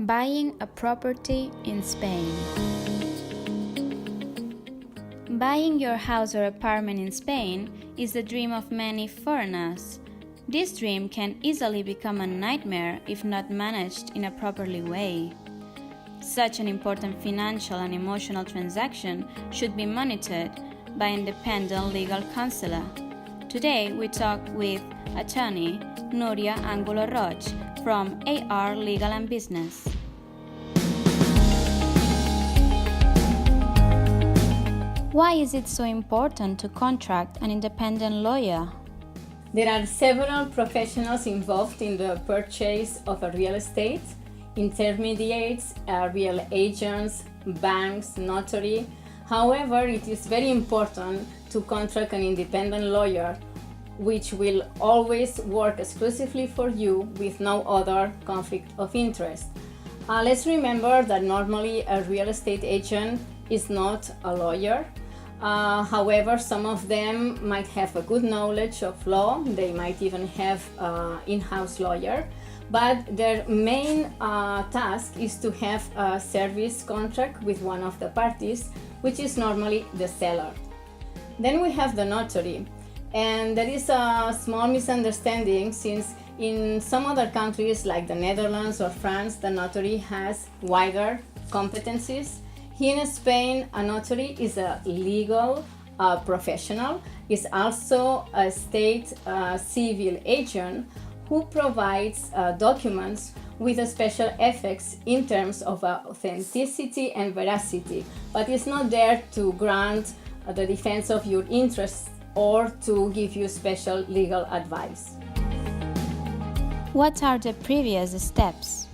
Buying a property in Spain. Buying your house or apartment in Spain is the dream of many foreigners. This dream can easily become a nightmare if not managed in a properly way. Such an important financial and emotional transaction should be monitored by an independent legal counselor. Today we talk with attorney NÚRIA ANGULO ROIG from AR Legal and Business. Why is it so important to contract an independent lawyer? There are several professionals involved in the purchase of a real estate: intermediates, real agents, banks, notary. However, it is very important to contract an independent lawyer, which will always work exclusively for you with no other conflict of interest. Let's remember that normally a real estate agent is not a lawyer. However, some of them might have a good knowledge of law. They might even have an in-house lawyer, but their main task is to have a service contract with one of the parties, which is normally the seller. Then we have the notary, and there is a small misunderstanding, since in some other countries like the Netherlands or France, the notary has wider competencies. Here in Spain, a notary is a legal professional, is also a state civil agent who provides documents with a special effects in terms of authenticity and veracity, but is not there to grant the defense of your interests or to give you special legal advice. What are the previous steps?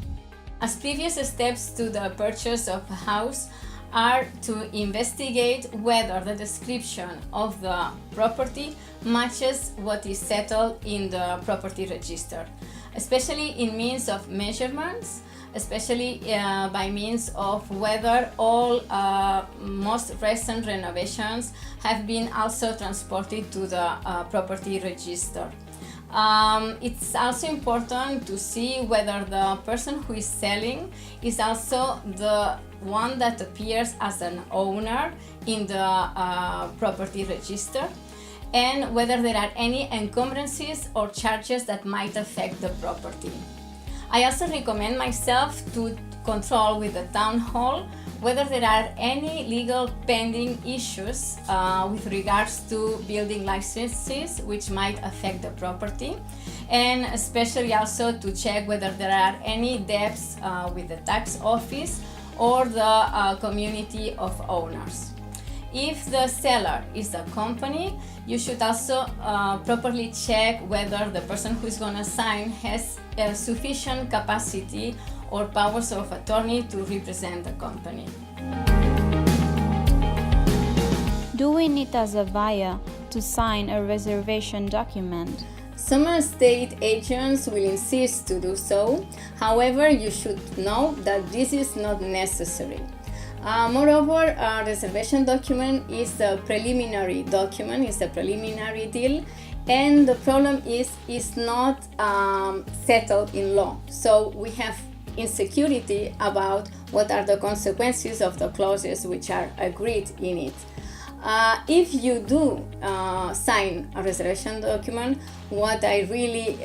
As previous steps to the purchase of a house are to investigate whether the description of the property matches what is settled in the property register, especially in means of measurements, especially by means of whether all most recent renovations have been also transported to the property register. It's also important to see whether the person who is selling is also the one that appears as an owner in the property register, and whether there are any encumbrances or charges that might affect the property. I also recommend myself to control with the town hall whether there are any legal pending issues with regards to building licenses which might affect the property, and especially also to check whether there are any debts with the tax office or the community of owners. If the seller is a company, you should also properly check whether the person who is going to sign has sufficient capacity or powers of attorney to represent the company. Do we need as a buyer to sign a reservation document? Some estate agents will insist to do so. However, you should know that this is not necessary. Moreover, a reservation document is a preliminary document, it's a preliminary deal, and the problem is it's not settled in law. So we have insecurity about what are the consequences of the clauses which are agreed in it. If you do sign a reservation document, what I really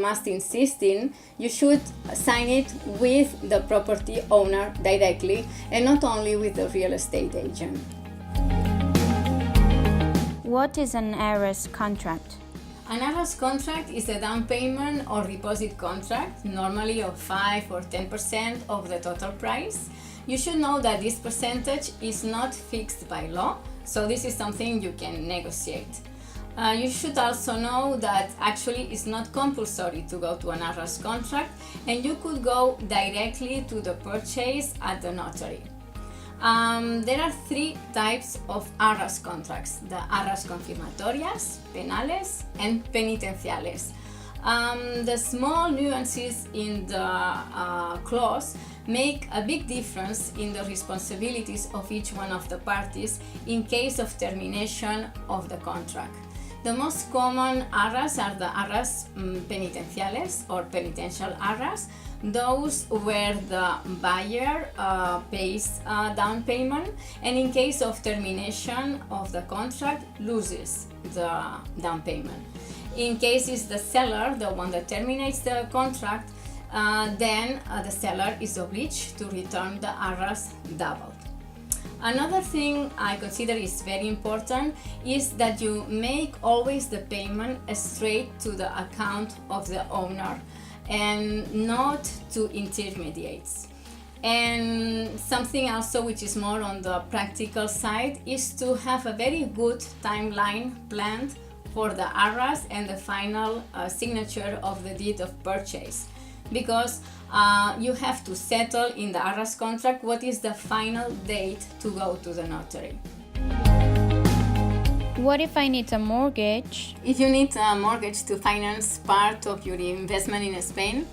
must insist in, you should sign it with the property owner directly and not only with the real estate agent. What is an ARRES contract? An ARRES contract is a down payment or deposit contract, normally of 5 or 10% of the total price. You should know that this percentage is not fixed by law, so this is something you can negotiate. You should also know that actually it's not compulsory to go to an ARRES contract, and you could go directly to the purchase at the notary. There are three types of ARRES contracts: the ARRES confirmatorias, penales, and penitenciales. The small nuances in the clause make a big difference in the responsibilities of each one of the parties in case of termination of the contract. The most common ARRES are the ARRES penitenciales or penitential ARRES, those where the buyer pays down payment, and in case of termination of the contract, loses the down payment. In case it's the seller, the one that terminates the contract, then the seller is obliged to return the arras doubled. Another thing I consider is very important is that you make always the payment straight to the account of the owner and not to intermediates. And something also which is more on the practical side is to have a very good timeline planned for the arras and the final signature of the deed of purchase, because you have to settle in the arras contract what is the final date to go to the notary. What if I need a mortgage? If you need a mortgage to finance part of your investment in Spain,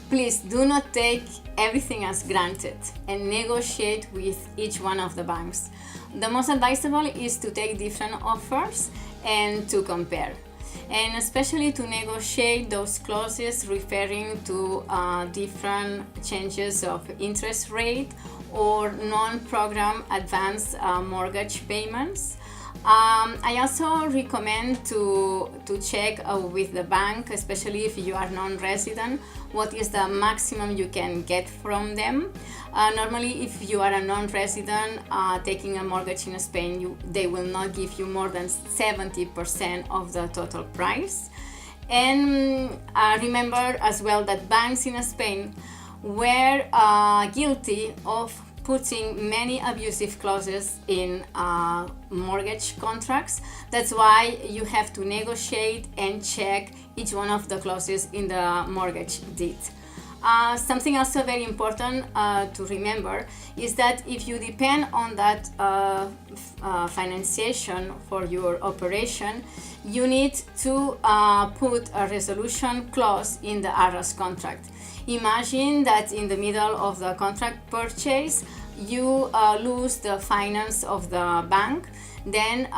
please do not take everything as granted and negotiate with each one of the banks. The most advisable is to take different offers and to compare, and especially to negotiate those clauses referring to different changes of interest rate or non-program advance mortgage payments. I also recommend to check with the bank, especially if you are non-resident, what is the maximum you can get from them. Normally, if you are a non-resident taking a mortgage in Spain, they will not give you more than 70% of the total price. And remember as well that banks in Spain were guilty of putting many abusive clauses in mortgage contracts. That's why you have to negotiate and check each one of the clauses in the mortgage deed. Something also very important to remember is that if you depend on that financiation for your operation, you need to put a resolution clause in the arras contract. Imagine that in the middle of the contract purchase, you lose the finance of the bank, then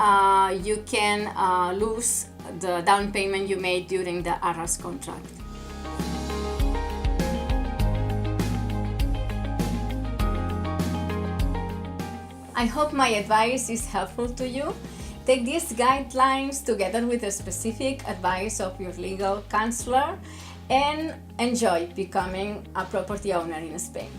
you can lose the down payment you made during the arras contract. I hope my advice is helpful to you. Take these guidelines together with the specific advice of your legal counselor and enjoy becoming a property owner in Spain.